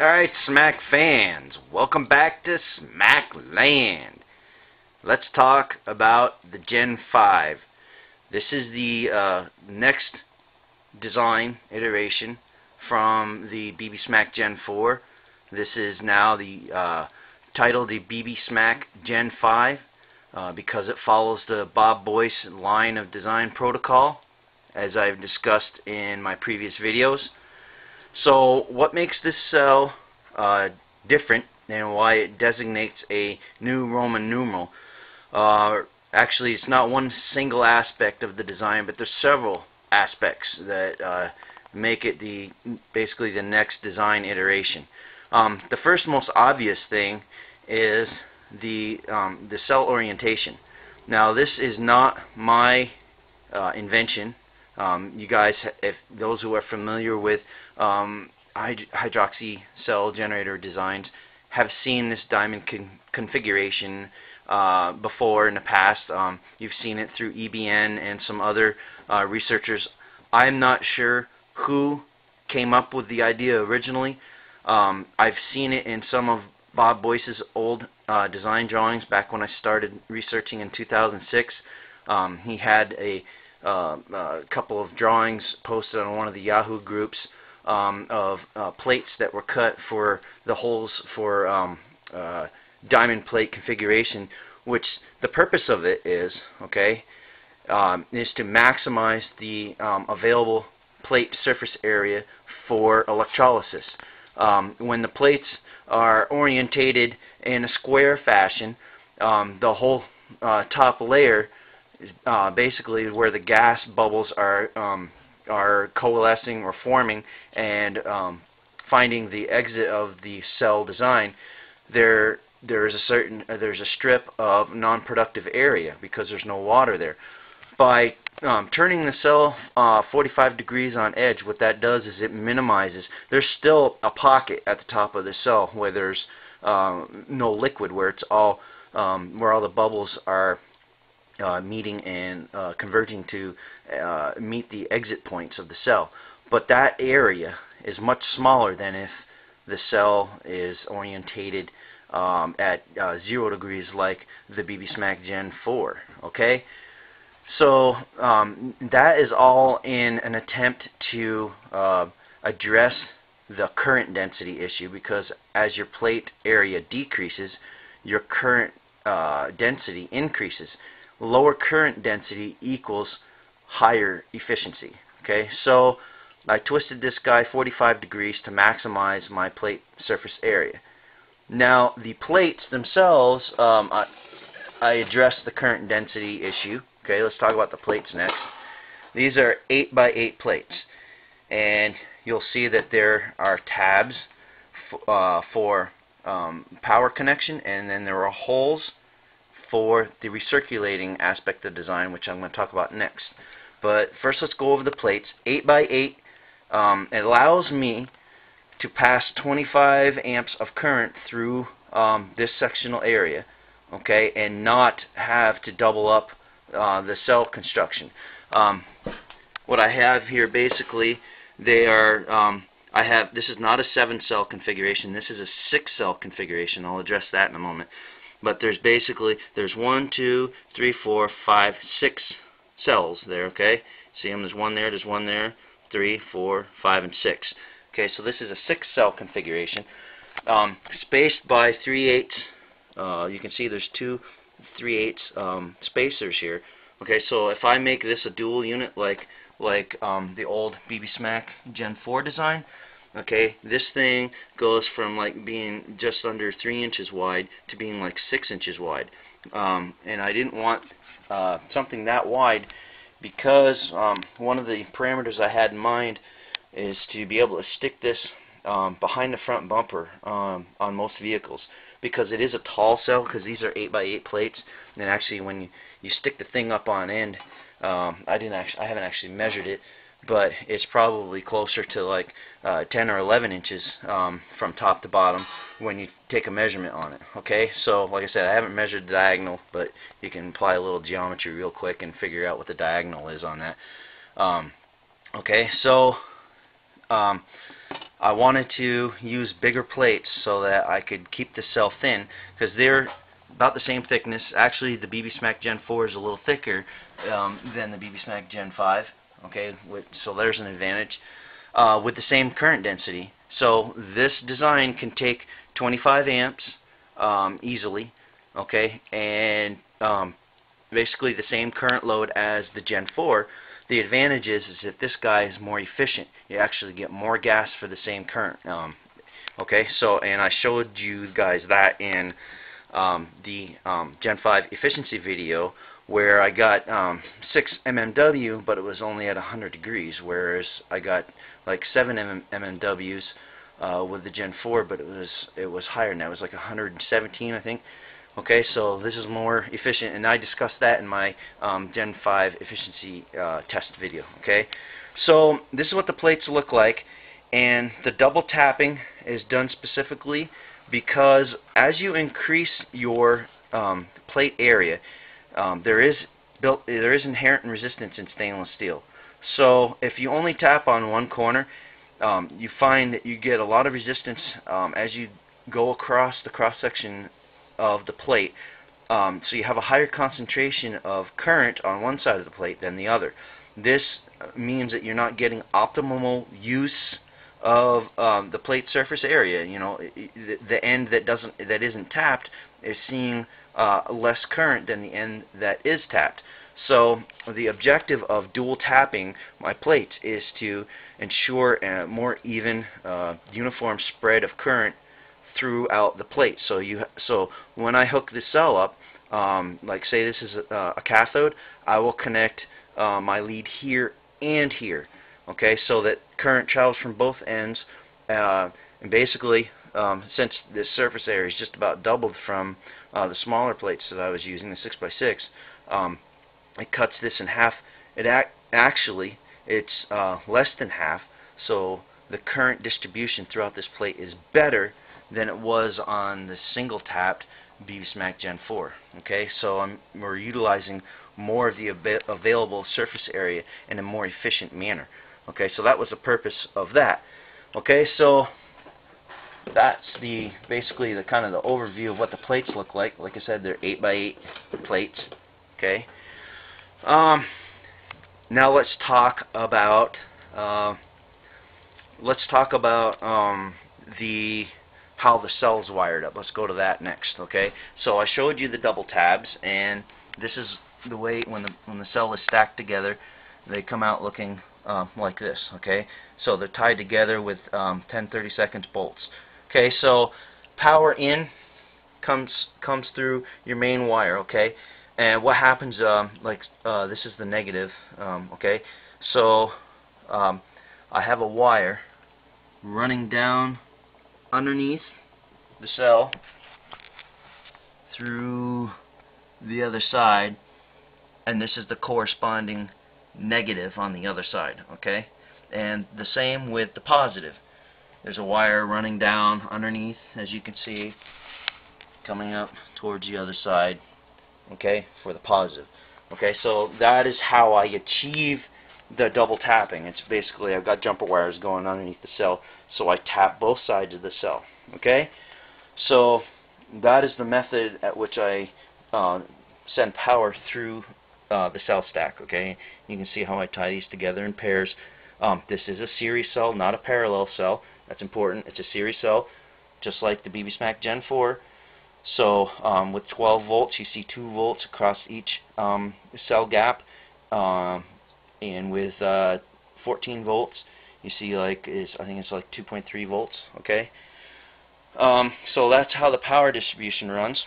Alright, Smack fans, welcome back to Smack Land. Let's talk about the Gen 5. This is the next design iteration from the BB Smack Gen 4. This is now the titled the BB Smack Gen 5 because it follows the Bob Boyce line of design protocol, as I've discussed in my previous videos. So what makes this cell different and why it designates a new Roman numeral? Actually, it's not one single aspect of the design, but there's several aspects that make it basically the next design iteration. The first most obvious thing is the cell orientation. Now, this is not my invention. You guys, if those who are familiar with hydroxy cell generator designs, have seen this diamond configuration before in the past. You've seen it through EBN and some other researchers. I'm not sure who came up with the idea originally. I've seen it in some of Bob Boyce's old design drawings back when I started researching in 2006. He had a couple of drawings posted on one of the Yahoo groups of plates that were cut for the holes for diamond plate configuration, which the purpose of it is, is to maximize the available plate surface area for electrolysis. When the plates are orientated in a square fashion, the whole top layer is basically where the gas bubbles are coalescing or forming and finding the exit of the cell design. There's a strip of non-productive area because there's no water there. By turning the cell 45 degrees on edge, what that does is it minimizes. There's still a pocket at the top of the cell where there's no liquid, where it's all where all the bubbles are meeting and converging to meet the exit points of the cell. But that area is much smaller than if the cell is orientated at 0 degrees like the BB Smack Gen 4. So that is all in an attempt to address the current density issue, because as your plate area decreases, your current density increases. Lower current density equals higher efficiency. So I twisted this guy 45 degrees to maximize my plate surface area. Now the plates themselves, I addressed the current density issue. Let's talk about the plates next. These are 8 by 8 plates, and you'll see that there are tabs for power connection, and then there are holes for the recirculating aspect of design, which I'm going to talk about next. But first, let's go over the plates. 8 by 8 it allows me to pass 25 amps of current through this sectional area, and not have to double up the cell construction. What I have here, basically, they are this is not a 7-cell configuration. This is a 6-cell configuration. I'll address that in a moment. But there's 1, 2, 3, 4, 5, 6 cells there. See them? There's one there, 3, 4, 5, and 6. So this is a 6-cell configuration, spaced by 3/8. You can see there's 2 3/8 spacers here. So if I make this a dual unit like the old BB Smack Gen 4 design, this thing goes from like being just under 3 inches wide to being like 6 inches wide. And I didn't want something that wide because one of the parameters I had in mind is to be able to stick this behind the front bumper on most vehicles, because it is a tall cell, because these are 8 by 8 plates, and actually when you stick the thing up on end, I haven't actually measured it, but it's probably closer to like 10 or 11 inches from top to bottom when you take a measurement on it. So like I said, I haven't measured the diagonal, but you can apply a little geometry real quick and figure out what the diagonal is on that. So I wanted to use bigger plates so that I could keep the cell thin, because they're about the same thickness. Actually, the BB-Smack Gen 4 is a little thicker than the BB-Smack Gen 5. Okay, so there's an advantage. With the same current density. So this design can take 25 amps easily, okay, and basically the same current load as the Gen 4. The advantage is that this guy is more efficient. You actually get more gas for the same current. Okay, so, and I showed you guys that in the Gen 5 efficiency video, where I got 6 mmW, but it was only at 100 degrees, whereas I got like 7 mmWs with the Gen 4, but it was higher than that. It was like 117, I think. Okay, so this is more efficient, and I discussed that in my Gen 5 efficiency test video. Okay, so this is what the plates look like, and the double tapping is done specifically because as you increase your plate area, there is inherent resistance in stainless steel. So if you only tap on one corner, you find that you get a lot of resistance as you go across the cross section of the plate. So you have a higher concentration of current on one side of the plate than the other. This means that you're not getting optimal use of the plate surface area. You know, the end that isn't tapped is seeing less current than the end that is tapped. So the objective of dual tapping my plates is to ensure a more even, uniform spread of current throughout the plate. So when I hook the cell up, like say this is a cathode, I will connect my lead here and here. Okay, so that current travels from both ends, and basically, since this surface area is just about doubled from the smaller plates that I was using, the 6x6, it cuts this in half. Actually, it's less than half, so the current distribution throughout this plate is better than it was on the single tapped BB-Smack Gen 4. Okay, so we're utilizing more of the available surface area in a more efficient manner. Okay, so that was the purpose of that. Okay, so that's basically the kind of the overview of what the plates look like. Like I said, they're 8x8 plates. Okay. Now let's talk about how the cell's wired up. Let's go to that next. Okay. So I showed you the double tabs, and this is the way when the cell is stacked together, they come out looking like this. Okay. So they're tied together with 10/32 bolts. Okay. So power in comes through your main wire. Okay. And what happens, this is the negative, okay? So I have a wire running down underneath the cell through the other side, and this is the corresponding negative on the other side, okay? And the same with the positive. There's a wire running down underneath, as you can see, coming up towards the other side, okay, for the positive. Okay, so that is how I achieve the double tapping. It's basically I've got jumper wires going underneath the cell, so I tap both sides of the cell. Okay, so that is the method at which I send power through the cell stack. Okay, you can see how I tie these together in pairs. This is a series cell, not a parallel cell. That's important. It's a series cell, just like the BB-Smack Gen 4. So with 12 volts, you see 2 volts across each cell gap, and with 14 volts, you see I think it's like 2.3 volts. Okay, so that's how the power distribution runs.